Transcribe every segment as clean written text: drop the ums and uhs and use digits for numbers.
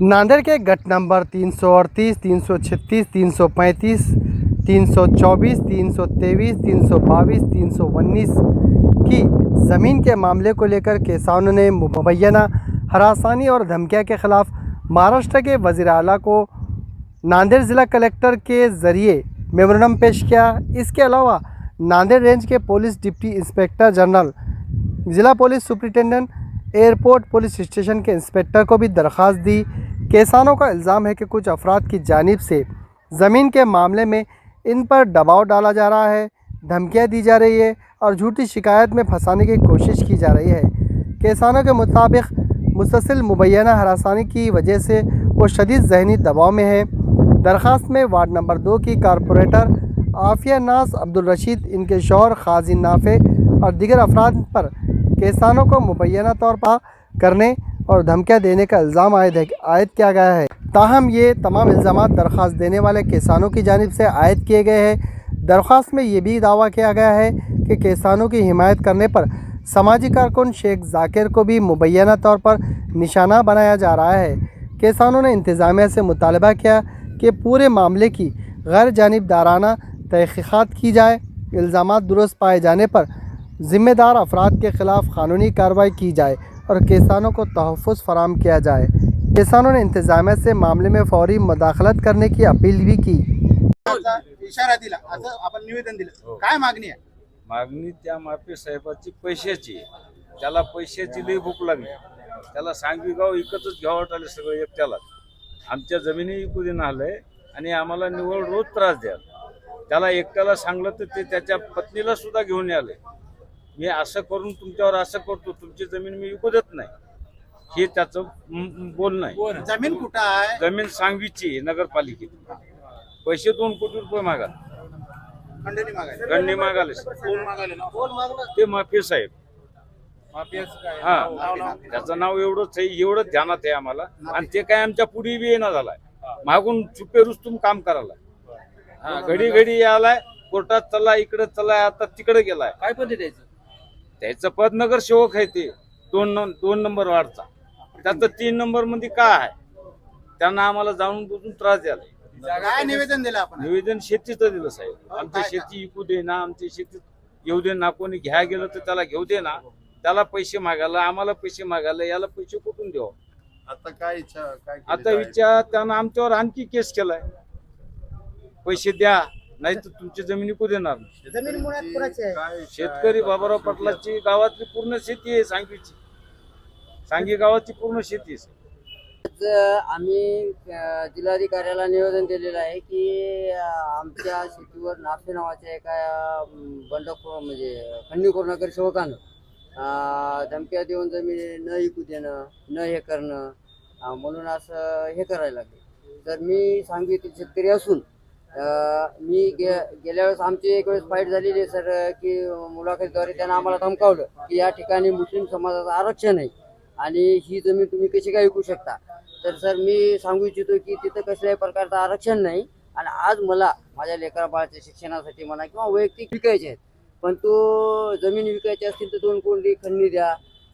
नांदेड़ के गट नंबर 338, 336, 335, 324, 323, 322, 319 की ज़मीन के मामले को लेकर किसानों ने मुबैना हरासानी और धमकियों के ख़िलाफ़ महाराष्ट्र के वज़ीर आला को नांदेड़ ज़िला कलेक्टर के ज़रिए मेमोरेंडम पेश किया। इसके अलावा नांदेड़ रेंज के पुलिस डिप्टी इंस्पेक्टर जनरल, ज़िला police superintendent, airport police station के इंस्पेक्टर को भी दरख्वास्त दी। किसानों का इल्ज़ाम है कि कुछ अफराद की जानिब से ज़मीन के मामले में इन पर दबाव डाला जा रहा है, धमकियां दी जा रही है और झूठी शिकायत में फंसाने की कोशिश की जा रही है। किसानों के मुताबिक मुसलसल मुबैना हरासानी की वजह से वो शदीद ज़हनी दबाव में है। दरख्वास्त में वार्ड नंबर 2 की कारपोरेटर आफिया नाज अब्दुल रशीद, इनके शौहर खाजी नाफे और दीगर अफराद पर किसानों को मुबैना तौर पर करने और धमकियां देने का इल्ज़ाम आयद किया गया है। ताहम ये तमाम इल्ज़ाम दरख्वास्त देने वाले किसानों की जानिब से आयद किए गए हैं। दरख्वास्त में ये भी दावा किया गया है कि किसानों की हिमायत करने पर समाजी कारकुन शेख जाकिर को भी मुबैना तौर पर निशाना बनाया जा रहा है। किसानों ने इंतज़ामिया से मुतालबा किया कि पूरे मामले की गैर जानिबदाराना तहक़ीक़ात की जाए, इल्ज़ाम दुरुस्त पाए जाने पर ज़िम्मेदार अफराद के ख़िलाफ़ कानूनी कार्रवाई की जाए और किसानों को तहफ़्फ़ुज़ फराहम किया जाए। किसानों ने इंतज़ामिया से मामले में फौरी मुदाखलत करने की अपील भी की। इशारा दिला, असं आपण निवेदन दिलं, काय मागणी आहे? मागणी त्या माफी साहेबाची पैशाची आहे. त्याला पैशाची लई भूक लागली. त्याला सांगवी गाव इकतच घ्यावं आले सगळं एकट्याला. आमच्या जमिनी विकू देणं आलंय आणि आम्हाला निवड रोज त्रास द्या. त्याला एकट्याला सांगलं तर ते त्याच्या पत्नीला सुद्धा घेऊन आले. मी असं करून तुमच्यावर असं करतो, तुमची जमीन मी विकू देत नाही, हे त्याचं बोलणं आहे. जमीन कुठं आहे? जमीन सांगवीची आहे, नगरपालिकेची. पैसे 2 कोटी रुपये मागा, खंडणी मागायला. गंडी मागाले कोण मागायला ना? कोण मागलं? ते माफी साहेब. माफियाचं काय? हा, नाव. त्याचं नाव एवढंच आहे, एवढंच ध्यानात आहे आम्हाला. आणि ते काय आमच्या पुढे बी येणं झालाय, मागून चुपे रुस्तुम काम करायला. हा, घडी घडी यालाय, कोर्टात चला, इकडे चला, आता तिकडे गेलाय. काय पद्धती द्यायचं? त्याचं पद नगरसेवक आहे, ते 2 नंबर वार्डचा. त्याचं 3 नंबर मध्ये काय आहे, त्यांना आम्हाला जाणून बुजून त्रास द्यायला. काय निवेदन दिलं आपण? निवेदन शेतीचं दिलं साहेब. आमची शेती विकू दे ना, आमची शेती येऊ दे ना, कोणी घ्या गेलं तर त्याला घेऊ दे ना. त्याला पैसे मागायला, आम्हाला पैसे मागायला, याला पैसे कुठून देऊ? आता काय इच्छा? काय केली आता जाईल? विचार त्यानं आमच्यावर आणखी केस केलाय, पैसे द्या नाही तर तुमची जमीन विकू देणार नाही. जमीन मुळात कोणाची आहे? शेतकरी बाबाराव पाटलाची गावातली पूर्ण शेती आहे, सांगवीची. सांगी गावाची पूर्ण शेती आहे. आम्ही जिल्हाधिकाऱ्याला निवेदन दिलेलं आहे की आमच्या शेतीवर नाफे नावाच्या एका बंडखोर म्हणजे खंडणीखोर नगरसेवकानं धमक्या देऊन जमीन न विकू देणं, न हे करणं, म्हणून असं हे करायला लागले. तर मी सांगितलं शेतकरी असून मी गेल्या वेळेस आमची एक वेळेस फाईट झालेली आहे सर, की मुलाखतीद्वारे त्यांना आम्हाला धमकावलं की या ठिकाणी मुस्लिम समाजाचं आरक्षण आहे आणि ही जमीन तुम्ही कशी काय विकू शकता. तर सर मी सांगू इच्छितो की तिथं कसल्याही प्रकारचं आरक्षण नाही आणि आज मला माझ्या लेकरा बाळाच्या शिक्षणासाठी म्हणा किंवा वैयक्तिक विकायचे आहेत, पण तो जमीन विकायची असतील तर 2 कोटी खंडणी द्या.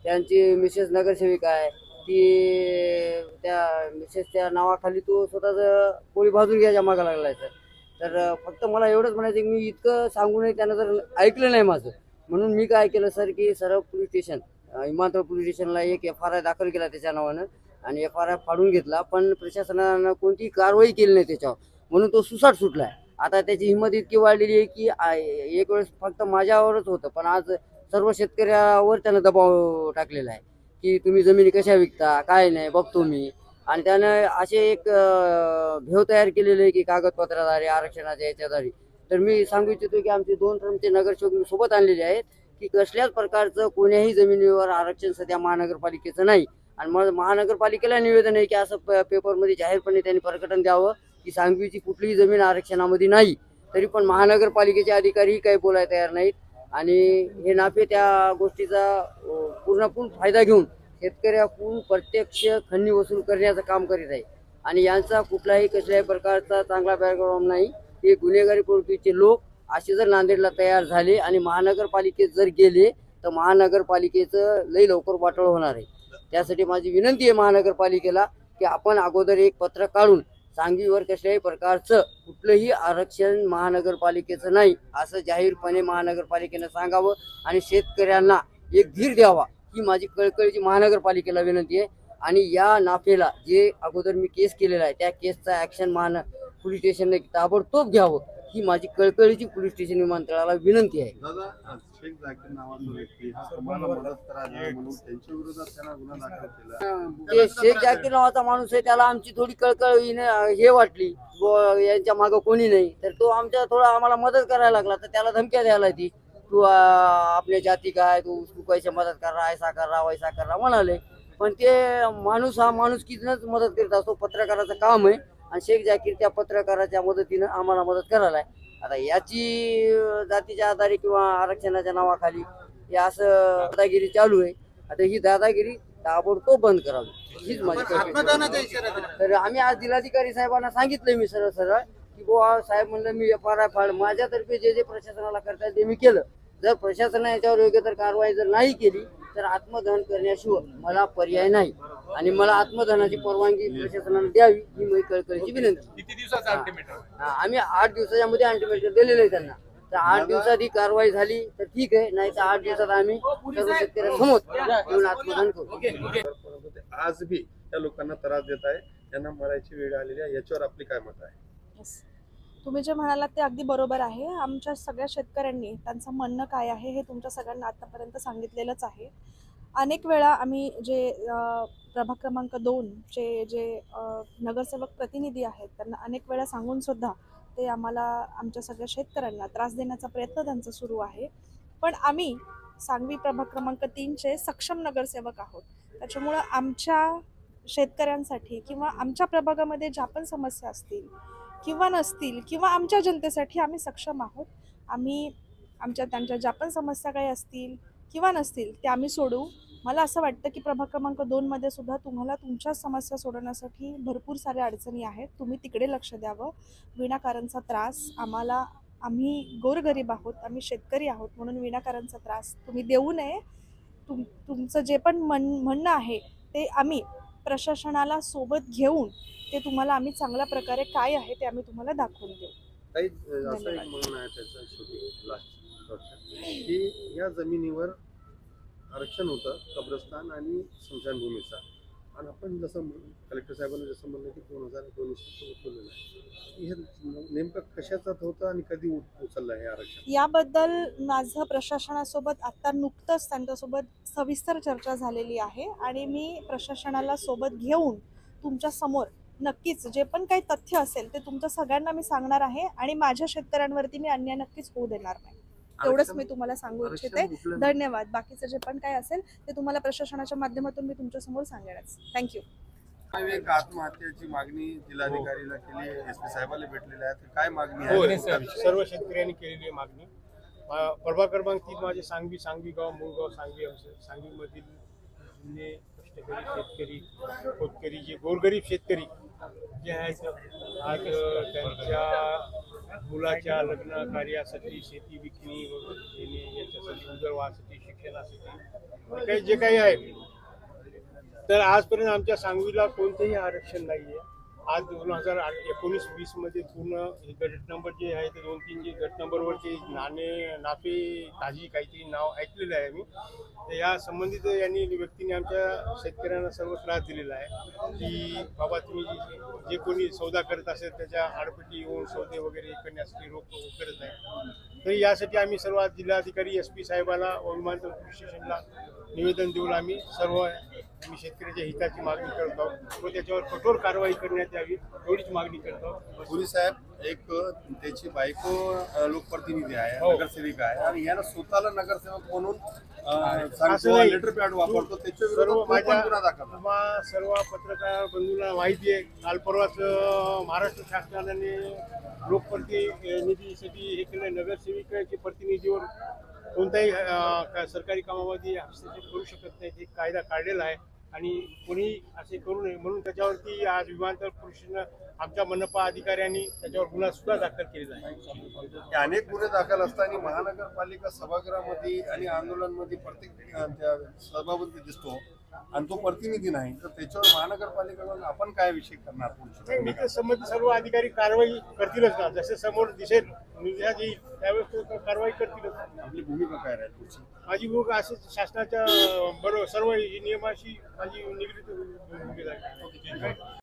त्यांची मिसेस नगरसेविका आहे, ती त्या मिसेसच्या नावाखाली तो स्वतःच पोळी भाजून घ्यायच्या मागा लागला आहे सर. तर फक्त मला एवढंच म्हणायचं की मी इतकं सांगूनही त्यानं जर ऐकलं नाही माझं, म्हणून मी काय केलं सर की सरळ पोलीस स्टेशन, इमानतळ पोलीस स्टेशनला एक FRI दाखल केला त्याच्या नावानं आणि FRI फाडून घेतला, पण प्रशासनानं कोणतीही कारवाई केली नाही त्याच्यावर, म्हणून तो सुसाट सुटला आहे. आता त्याची हिंमत इतकी वाढलेली आहे की एक वेळेस फक्त माझ्यावरच होतं, पण आज सर्व शेतकऱ्यावर त्यानं दबाव टाकलेला आहे की तुम्ही जमिनी कशा विकता, काय नाही बघतो मी. आणि त्यानं असे एक भेव तयार केलेले आहे की कागदपत्राद्वारे, आरक्षणाच्या याच्याद्वारे. तर मी सांगू इच्छितो की आमचे 2 टर्मचे नगरसेवक मी सोबत आणलेले आहेत की कसल्याच प्रकारचं कोण्याही जमिनीवर आरक्षण सध्या महानगरपालिकेचं नाही. आणि मग महानगरपालिकेला निवेदन आहे की असं पेपरमध्ये जाहीरपणे त्यांनी प्रकटन द्यावं की सांगवीची कुठलीही जमीन आरक्षणामध्ये नाही. तरी पण महानगरपालिकेचे अधिकारीही काही बोलायला तयार नाहीत आणि हे नाफे त्या गोष्टीचा पूर्णपणे फायदा घेऊन शेतकऱ्याकडून प्रत्यक्ष खंडणी वसूल करण्याचं काम करीत आहे. आणि यांचा कुठलाही कसल्याही प्रकारचा चांगला बॅकग्राऊंड नाही. हे गुन्हेगारी प्रवृत्तीचे लोक असे जर नांदेडला तयार झाले आणि महानगरपालिकेत जर गेले तर महानगरपालिकेचं लई लवकर वाटोळ होणार आहे. त्यासाठी माझी विनंती आहे महानगरपालिकेला की आपण अगोदर एक पत्र काढून सांगवीवर कसल्याही प्रकारचं कुठलंही आरक्षण महानगरपालिकेचं नाही असं जाहीरपणे महानगरपालिकेनं सांगावं आणि शेतकऱ्यांना एक धीर द्यावा ही माझी कळकळीची महानगरपालिकेला विनंती आहे. आणि या नाफेला जे अगोदर मी केस केलेला आहे त्या केसचा ॲक्शन पोलीस स्टेशनने ताबडतोब घ्यावं ही माझी कळकळीची पोलीस स्टेशन विमानतळाला विनंती आहे. दादा शेख जाकीर नावाचा व्यक्ती हा तुम्हाला मदत करायला म्हणून त्यांच्या विरोधात त्यांना गुन्हा दाखल केला. ते शेख जाकीर नावाचा माणूस आहे त्याला आमची थोडी कळकळ हे वाटली यांच्या मागं कोणी नाही तर तो आमच्या थोडा आम्हाला मदत करायला लागला तर त्याला धमक्या द्यायला ती तू आपल्या जाती काय तू कैसे मदत कर रहा ऐसा कर रहा वैसा कर रहा म्हणाले. पण ते माणूस हा माणूस कितीनच मदत करत असतो पत्रकाराचं काम आहे आणि शेख जाकीर त्या पत्रकाराच्या मदतीनं आम्हाला मदत करायला आहे. आता याची जातीच्या आधारे किंवा आरक्षणाच्या नावाखाली हे असं दादागिरी चालू आहे. आता ही दादागिरी ताबडतोब बंद करावी हीच माझी आत्मदानाचा इशारा दिला. तर आम्ही आज जिल्हाधिकारी साहेबांना सांगितलंय मी सरळ सरळ की बुवा साहेब म्हणलं मी FRI फाड माझ्यातर्फे जे जे प्रशासनाला करता येईल ते मी केलं. जर प्रशासनाने याच्यावर योग्य तर कारवाई जर नाही केली तर आत्मदहन करण्याशिवाय मला पर्याय नाही आणि मला आत्मदहनाची परवानगी प्रशासनाने द्यावी ही माझी कळकळीची विनंती. किती दिवसाचा अल्टिमेटम? आम्ही 8 दिवसाच्या मध्ये अल्टिमेटम दिलेलं आहे त्यांना. तर 8 दिवसात ही कारवाई झाली तर ठीक आहे नाही तर 8 दिवसात आम्ही सर्व शेतकऱ्यांसमोर येऊन आत्मदहन करू. आज बी त्या लोकांना त्रास देत आहे त्यांना मरायची वेळ आलेली आहे याच्यावर आपली काय मत आहे? तुम्ही जे म्हणालात ते अगदी बरोबर आहे. आमच्या सगळ्या शेतकऱ्यांनी त्यांचं म्हणणं काय आहे हे तुमच्या सगळ्यांना आतापर्यंत सांगितलेलंच आहे. अनेक वेळा आम्ही जे प्रभाग क्रमांक 2 चे जे नगरसेवक प्रतिनिधी आहेत त्यांना अनेक वेळा सांगून सुद्धा ते आम्हाला आमच्या सगळ्या शेतकऱ्यांना त्रास देण्याचा प्रयत्न त्यांचा सुरू आहे. पण आम्ही सांगवी प्रभाग क्रमांक 3 चे सक्षम नगरसेवक आहोत. त्याच्यामुळं आमच्या शेतकऱ्यांसाठी किंवा आमच्या प्रभागामध्ये ज्या पण समस्या असतील किंवा नसतील किंवा आमच्या जनतेसाठी आम्ही सक्षम आहोत. आम्ही त्यांच्या ज्या पण समस्या काही असतील किंवा नसतील ते आम्ही सोडवू. मला असं वाटतं की प्रभाग क्रमांक 2 मध्ये सुद्धा तुम्हाला तुमच्या समस्या सोडवण्यासाठी भरपूर साऱ्या अडचणी आहेत. तुम्ही तिकडे लक्ष द्यावं. विनाकारणचा त्रास आम्ही गोरगरीब आहोत, आम्ही शेतकरी आहोत म्हणून विनाकारणचा त्रास तुम्ही देऊ नये. तुमचं जे पण म्हणणं आहे ते आम्ही प्रशासनाला सोबत घेऊन ते तुम्हाला आम्ही चांगल्या प्रकारे काय आहे ते आम्ही तुम्हाला दाखवून देऊ. काही असं एक म्हणणं आहे त्याचं शेवटी लास्ट की या जमिनीवर आरक्षण होतं कब्रस्तान आणि स्मशानभूमीचा आणि आपण जसं कलेक्टर साहेबांनी जसं म्हणलं की 2019 उचललेलं आहे हे नेमकं कशाचं होतं आणि कधी उचललं हे आरक्षण याबद्दल माझं प्रशासनासोबत आता नुकतंच त्यांच्यासोबत सविस्तर चर्चा झालेली आहे आणि मी प्रशासनाला सोबत घेऊन तुमच्या समोर नक्कीच जे पण काही तथ्य असेल ते तुमच्या सगळ्यांना मी सांगणार आहे आणि माझ्या शेतकऱ्यांवरती मी अन्याय नक्कीच होऊ देणार नाही. तेवढंच मी तुम्हाला सांगू इच्छिते. धन्यवाद. बाकीचं जे पण काय असेल ते तुम्हाला प्रशासनाच्या माध्यमातून मी तुमच्या समोर सांगेनच. थँक्यू. एक आत्महत्येची मागणी जिल्हाधिकारीला केली SP साहेबांना भेटलेली आहे काय मागणी आहे? सर्व शेतकऱ्यांनी केलेली मागणी. प्रभाग क्रमांक 3 माझे सांगवी गाव मूळगाव सांगवीमधील जुने कष्टकरी शेतकरी खोतकरी जे गोरगरीब शेतकरी जे आहेत आज त्यांच्या मुलाच्या लग्न कार्यासाठी शेती विकणी वगैरे याच्यासाठी उदरवाहासाठी शिक्षणासाठी काही जे काही आहे तर आजपर्यंत आमच्या सांगवीला कोणतेही आरक्षण नाही आहे. आज 2019-20 मध्ये पूर्ण हे गट नंबर जे आहे ते 2-3 जे गट नंबरवरचे नाफे ताजी काहीतरी नाव ऐकलेलं आहे मी. तर या संबंधित व्यक्तीने आमच्या शेतकऱ्यांना सर्व त्रास दिलेला आहे की बाबा तुम्ही जे कोणी सौदा करत असेल त्याच्या आडपटी येऊन सौदे वगैरे करण्यासाठी रोख करत आहे. तर यासाठी आम्ही सर्व जिल्हाधिकारी SP साहेबांना व विमानतळ पोलीस स्टेशनला निवेदन देऊन आम्ही शेतकऱ्याच्या हिताची मागणी करत आहोत व त्याच्यावर कठोर कारवाई करण्यात यावी एवढीच मागणी करत आहोत. पुरी साहेब एक त्याची बायको लोकप्रतिनिधी आहे नगरसेविका आहे आणि याला स्वतःला नगरसेवक म्हणून लेटर पॅड वापरतो त्याच्या विरोधात सर्व पत्रकार बंधूंना माहिती आहे. काल परवाच महाराष्ट्र शासनाने लोकप्रतिनिधीसाठी हे केलं. नगरसेविकाच्या प्रतिनिधीवर कोणत्याही सरकारी कामामध्ये हस्तक्षेप करू शकत नाही ते कायदा काढलेला आहे आणि कोणी असे करू नये म्हणून त्याच्यावरती आज विमानतळ पोलिसांना आमच्या मनपा अधिकाऱ्यांनी त्याच्यावर गुन्हा सुद्धा दाखल केलेला आहे. अनेक गुन्हे दाखल असताना महानगरपालिका सभागृहामध्ये आणि आंदोलनामध्ये प्रत्येक सभामध्ये दिसतो आणि तो प्रतिनिधी नाही तर त्याच्यावर महानगरपालिकेकडून आपण काय विषय करणार पुढची नाही, भूमिका? इथे संबंधित सर्व अधिकारी कारवाई करतीलच ना, जसे समोर दिसेल निर्णयात येईल त्यावेळेस ते कारवाई करतीलच. आपली भूमिका काय राहील पुढची? माझी भूमिका असेच शासनाच्या बरोबर सर्व नियमाशी माझी निगडीत भूमिका आहे.